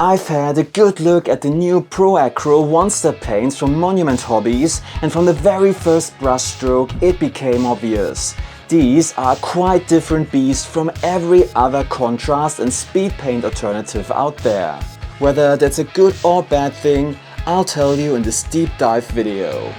I've had a good look at the new Pro Acryl one-step paints from Monument Hobbies, and from the very first brushstroke it became obvious. These are quite different beasts from every other contrast and speed paint alternative out there. Whether that's a good or bad thing, I'll tell you in this deep dive video.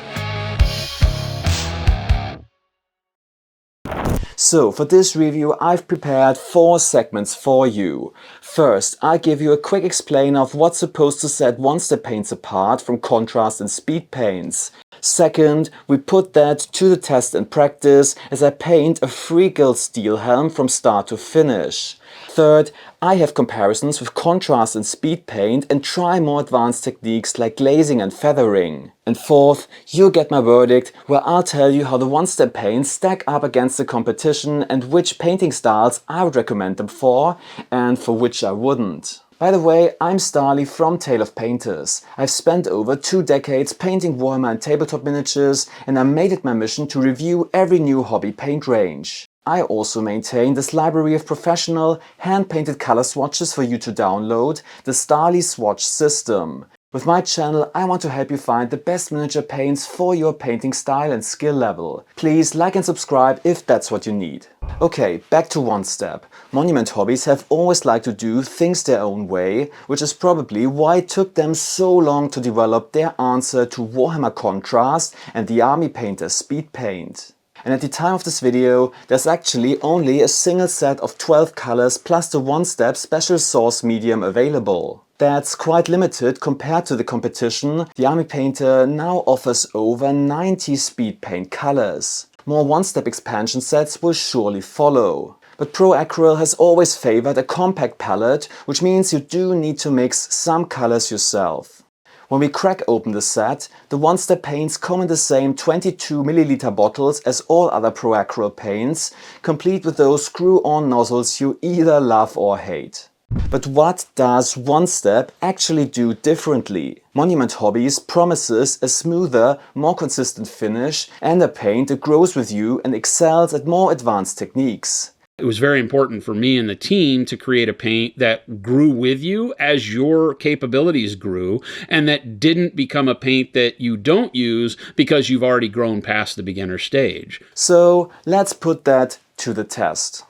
So for this review I've prepared 4 segments for you. First, I'll give you a quick explain of what's supposed to set one-step paints apart from contrast and speed paints. Second, we put that to the test and practice as I paint a free-gilt Steelhelm from start to finish. Third, I have comparisons with contrast and speed paint and try more advanced techniques like glazing and feathering. And fourth, you'll get my verdict where I'll tell you how the one-step paints stack up against the competition and which painting styles I would recommend them for and for which I wouldn't. By the way, I'm Stahly from Tale of Painters. I've spent over 2 decades painting Warhammer and tabletop miniatures, and I made it my mission to review every new hobby paint range. I also maintain this library of professional, hand-painted color swatches for you to download, the Stahly Swatch System. With my channel, I want to help you find the best miniature paints for your painting style and skill level. Please like and subscribe if that's what you need. Okay, back to one step. Monument Hobbies have always liked to do things their own way, which is probably why it took them so long to develop their answer to Warhammer Contrast and the Army Painter Speedpaint. And at the time of this video, there's actually only a single set of 12 colors plus the one-step special source medium available. That's quite limited compared to the competition. The Army Painter now offers over 90 speed paint colors. More one-step expansion sets will surely follow. But Pro Acryl has always favored a compact palette, which means you do need to mix some colors yourself. When we crack open the set, the one-step paints come in the same 22 ml bottles as all other Pro Acryl paints, complete with those screw-on nozzles you either love or hate. But what does one-step actually do differently? Monument Hobbies promises a smoother, more consistent finish and a paint that grows with you and excels at more advanced techniques. It was very important for me and the team to create a paint that grew with you as your capabilities grew, and that didn't become a paint that you don't use because you've already grown past the beginner stage. So let's put that to the test.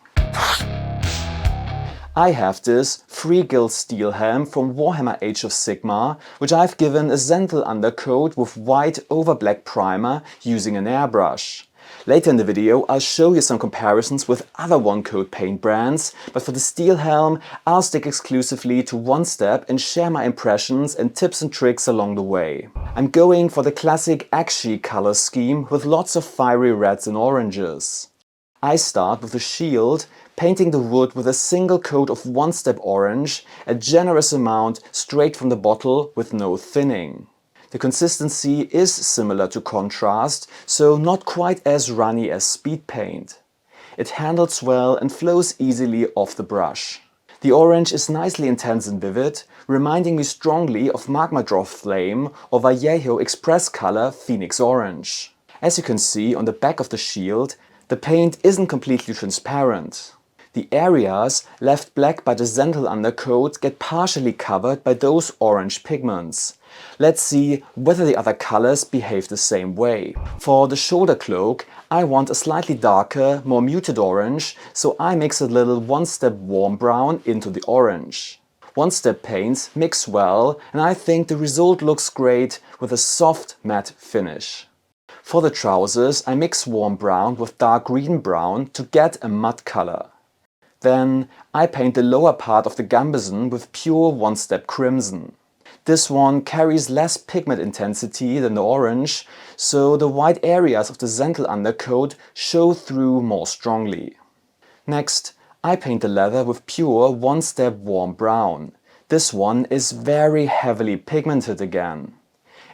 I have this free-gilt Steelhelm from Warhammer Age of Sigmar, which I've given a Zental undercoat with white over black primer using an airbrush. Later in the video I'll show you some comparisons with other one-coat paint brands, but for the Steelhelm I'll stick exclusively to one-step and share my impressions and tips and tricks along the way. I'm going for the classic Akshi color scheme with lots of fiery reds and oranges. I start with the shield, painting the wood with a single coat of one-step orange, a generous amount straight from the bottle with no thinning. The consistency is similar to contrast, so not quite as runny as speed paint. It handles well and flows easily off the brush. The orange is nicely intense and vivid, reminding me strongly of Magma Draw Flame or Vallejo Express Color Phoenix Orange. As you can see on the back of the shield, the paint isn't completely transparent. The areas left black by the Zental undercoat get partially covered by those orange pigments. Let's see whether the other colors behave the same way. For the shoulder cloak, I want a slightly darker, more muted orange, so I mix a little one-step warm brown into the orange. One-step paints mix well, and I think the result looks great with a soft matte finish. For the trousers, I mix warm brown with dark green brown to get a mud color. Then I paint the lower part of the gambeson with pure one-step crimson. This one carries less pigment intensity than the orange, so the white areas of the Zental undercoat show through more strongly. Next, I paint the leather with pure one-step warm brown. This one is very heavily pigmented again.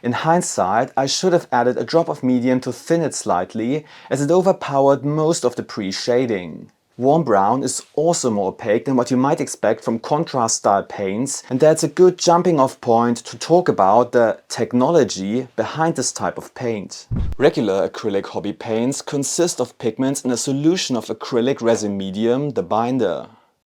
In hindsight, I should have added a drop of medium to thin it slightly, as it overpowered most of the pre-shading. Warm brown is also more opaque than what you might expect from contrast style paints, and that's a good jumping off point to talk about the technology behind this type of paint. Regular acrylic hobby paints consist of pigments in a solution of acrylic resin medium, the binder.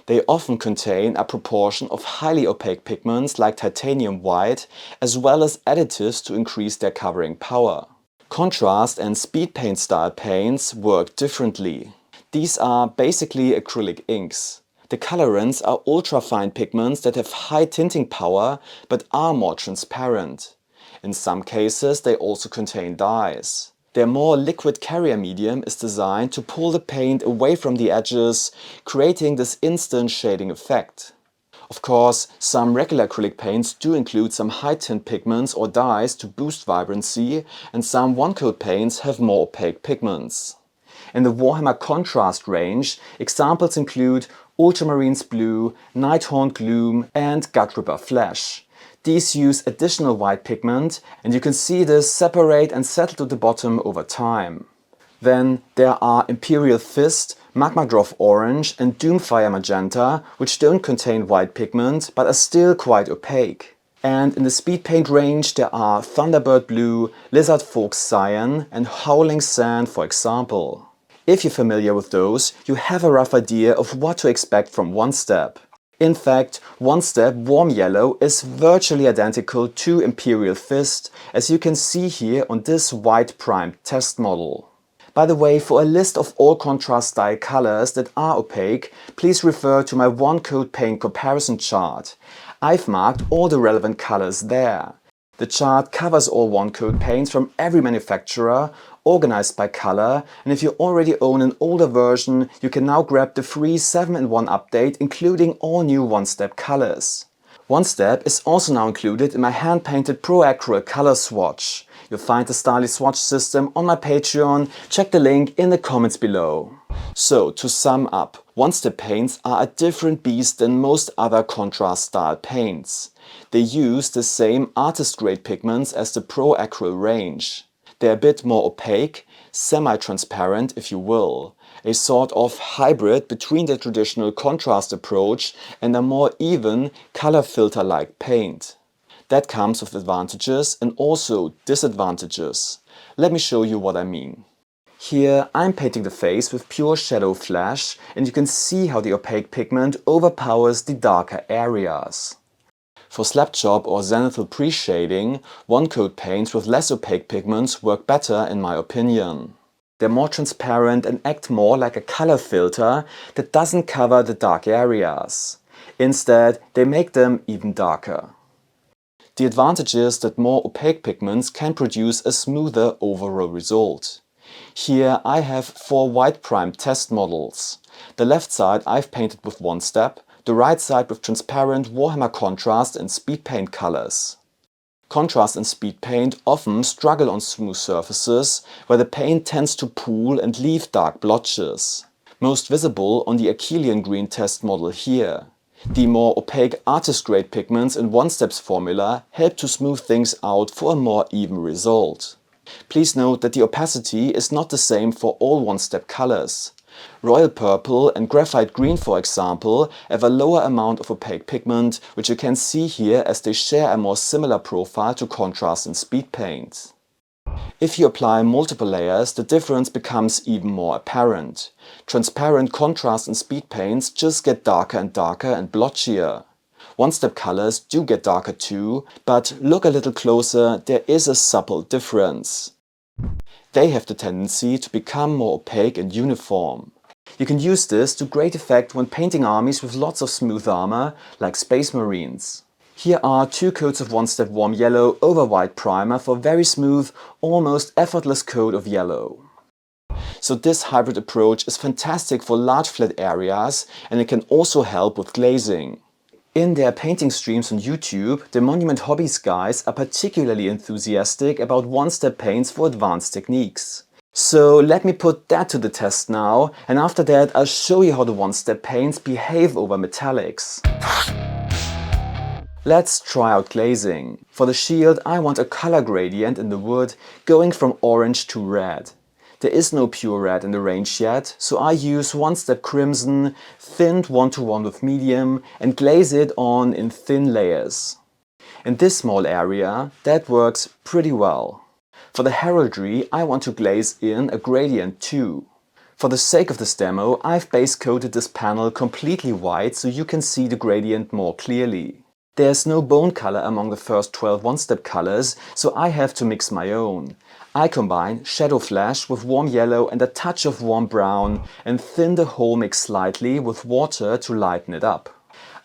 They often contain a proportion of highly opaque pigments like titanium white, as well as additives to increase their covering power. Contrast and Speedpaint style paints work differently. These are basically acrylic inks. The colorants are ultra-fine pigments that have high tinting power but are more transparent. In some cases they also contain dyes. Their more liquid carrier medium is designed to pull the paint away from the edges, creating this instant shading effect. Of course, some regular acrylic paints do include some high tint pigments or dyes to boost vibrancy, and some one-coat paints have more opaque pigments. In the Warhammer Contrast range, examples include Ultramarines Blue, Nighthaunt Gloom and Gutripper Flesh. These use additional white pigment, and you can see this separate and settle to the bottom over time. Then there are Imperial Fist, Magmadroth Orange and Doomfire Magenta, which don't contain white pigment but are still quite opaque. And in the Speedpaint range there are Thunderbird Blue, Lizard Folk Cyan and Howling Sand, for example. If you're familiar with those, you have a rough idea of what to expect from One Step. In fact, One Step Warm Yellow is virtually identical to Imperial Fist, as you can see here on this white primed test model. By the way, for a list of all contrast style colors that are opaque, please refer to my one-coat paint comparison chart. I've marked all the relevant colors there. The chart covers all one-coat paints from every manufacturer, organized by color, and if you already own an older version, you can now grab the free 7-in-1 update including all new One Step colors. One Step is also now included in my hand-painted Pro Acryl color swatch. You'll find the Stahly swatch system on my Patreon, check the link in the comments below. So, to sum up, One Step paints are a different beast than most other contrast style paints. They use the same artist-grade pigments as the Pro Acryl range. They're a bit more opaque, semi-transparent if you will, a sort of hybrid between the traditional contrast approach and a more even, color filter-like paint. That comes with advantages and also disadvantages. Let me show you what I mean. Here I'm painting the face with pure shadow flash, and you can see how the opaque pigment overpowers the darker areas. For slap chop or zenithal pre-shading, one-coat paints with less opaque pigments work better in my opinion. They're more transparent and act more like a color filter that doesn't cover the dark areas. Instead, they make them even darker. The advantage is that more opaque pigments can produce a smoother overall result. Here I have 4 white primed test models. The left side I've painted with One Step, the right side with transparent Warhammer Contrast and Speedpaint colors. Contrast and Speedpaint often struggle on smooth surfaces where the paint tends to pool and leave dark blotches. Most visible on the Achillean green test model here. The more opaque artist-grade pigments in One Step's formula help to smooth things out for a more even result. Please note that the opacity is not the same for all One Step colors. Royal Purple and Graphite Green, for example, have a lower amount of opaque pigment, which you can see here as they share a more similar profile to Contrast and Speedpaint. If you apply multiple layers, the difference becomes even more apparent. Transparent Contrast and Speedpaints just get darker and blotchier. One Step colors do get darker too, but look a little closer, there is a subtle difference. They have the tendency to become more opaque and uniform. You can use this to great effect when painting armies with lots of smooth armor, like Space Marines. Here are 2 coats of One Step Warm Yellow over white primer for very smooth, almost effortless coat of yellow. So this hybrid approach is fantastic for large flat areas, and it can also help with glazing. In their painting streams on YouTube, the Monument Hobbies guys are particularly enthusiastic about One Step paints for advanced techniques. So let me put that to the test now, and after that I'll show you how the One Step paints behave over metallics. Let's try out glazing. For the shield I want a color gradient in the wood going from orange to red. There is no pure red in the range yet, so I use One Step Crimson, thinned 1:1 with medium, and glaze it on in thin layers. In this small area, that works pretty well. For the heraldry, I want to glaze in a gradient too. For the sake of this demo, I've base coated this panel completely white so you can see the gradient more clearly. There's no bone color among the first 12 one-step colors, so I have to mix my own. I combine shadow flash with warm yellow and a touch of warm brown and thin the whole mix slightly with water to lighten it up.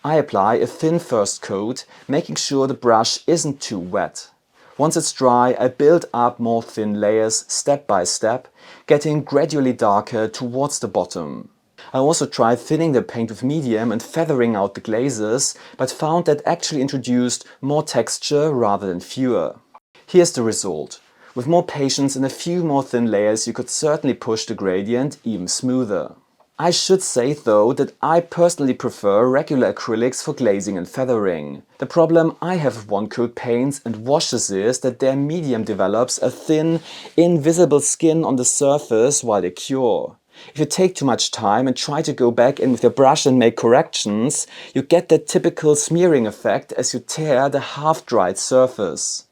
I apply a thin first coat, making sure the brush isn't too wet. Once it's dry, I build up more thin layers step by step, getting gradually darker towards the bottom. I also tried thinning the paint with medium and feathering out the glazes, but found that actually introduced more texture rather than fewer. Here's the result. With more patience and a few more thin layers, you could certainly push the gradient even smoother. I should say though that I personally prefer regular acrylics for glazing and feathering. The problem I have with one-coat paints and washes is that their medium develops a thin, invisible skin on the surface while they cure. If you take too much time and try to go back in with your brush and make corrections, you get that typical smearing effect as you tear the half-dried surface.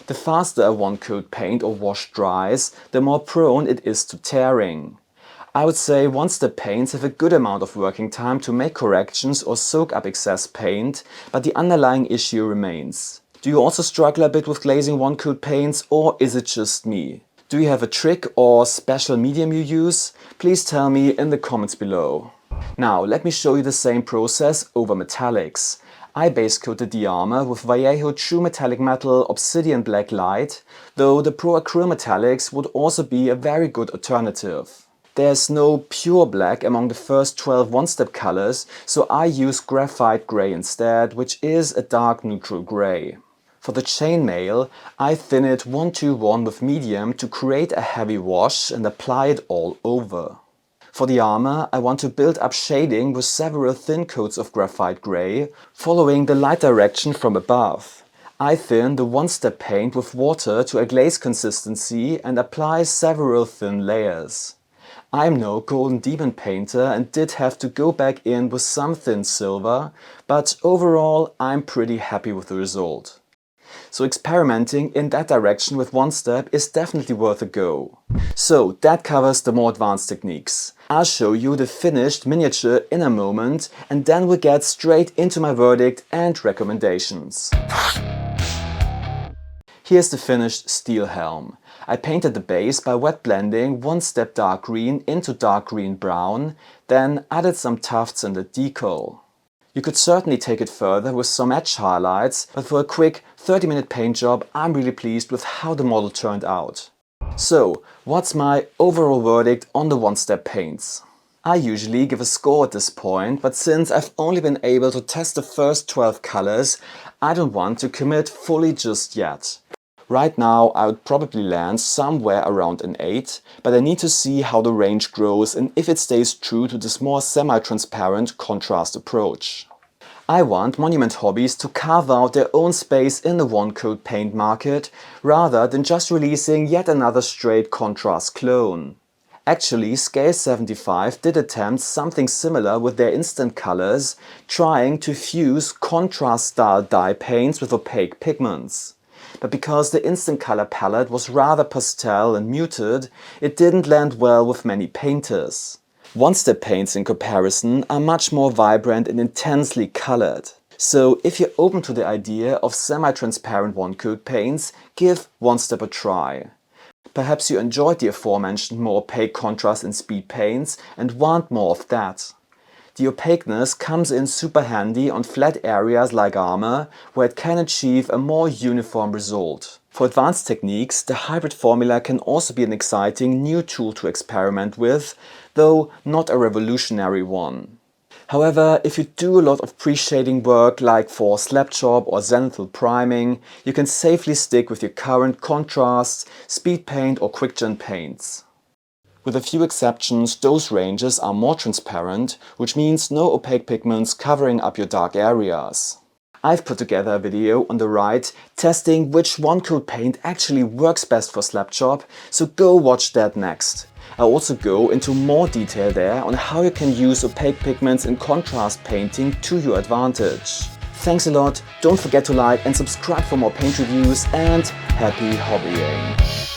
The faster a one-coat paint or wash dries, the more prone it is to tearing. I would say one-step paints have a good amount of working time to make corrections or soak up excess paint, but the underlying issue remains. Do you also struggle a bit with glazing one-coat paints, or is it just me? Do you have a trick or special medium you use? Please tell me in the comments below. Now let me show you the same process over metallics. I base coated the armor with Vallejo True Metallic Metal Obsidian Black Light, though the Pro Acryl metallics would also be a very good alternative. There's no pure black among the first 12 one-step colors, so I use graphite gray instead, which is a dark neutral gray. For the chainmail, I thin it 1-2-1 with medium to create a heavy wash and apply it all over. For the armor, I want to build up shading with several thin coats of graphite gray, following the light direction from above. I thin the one-step paint with water to a glaze consistency and apply several thin layers. I'm no Golden Demon painter and did have to go back in with some thin silver, but overall I'm pretty happy with the result. So experimenting in that direction with one step is definitely worth a go. So that covers the more advanced techniques. I'll show you the finished miniature in a moment and then we'll get straight into my verdict and recommendations. Here's the finished Steelhelm. I painted the base by wet blending one step dark green into dark green brown, then added some tufts and a decal. You could certainly take it further with some edge highlights, but for a quick 30-minute paint job I'm really pleased with how the model turned out. So, what's my overall verdict on the one-step paints? I usually give a score at this point, but since I've only been able to test the first 12 colors, I don't want to commit fully just yet. Right now I would probably land somewhere around an 8, but I need to see how the range grows and if it stays true to this more semi-transparent contrast approach. I want Monument Hobbies to carve out their own space in the one-coat paint market, rather than just releasing yet another straight contrast clone. Actually, Scale 75 did attempt something similar with their instant colors, trying to fuse contrast-style dye paints with opaque pigments. But because the instant color palette was rather pastel and muted, it didn't land well with many painters. One-step paints in comparison are much more vibrant and intensely colored. So if you're open to the idea of semi-transparent one-coat paints, give one-step a try. Perhaps you enjoyed the aforementioned more opaque contrast and speed paints and want more of that. The opaqueness comes in super handy on flat areas like armor, where it can achieve a more uniform result. For advanced techniques, the hybrid formula can also be an exciting new tool to experiment with, though not a revolutionary one. However, if you do a lot of pre-shading work like for slab job or zenithal priming, you can safely stick with your current Contrast, Speedpaint or QuickGen paints. With a few exceptions, those ranges are more transparent, which means no opaque pigments covering up your dark areas. I've put together a video on the right testing which one-coat paint actually works best for slab job, so go watch that next. I also go into more detail there on how you can use opaque pigments in contrast painting to your advantage. Thanks a lot, don't forget to like and subscribe for more paint reviews, and happy hobbying!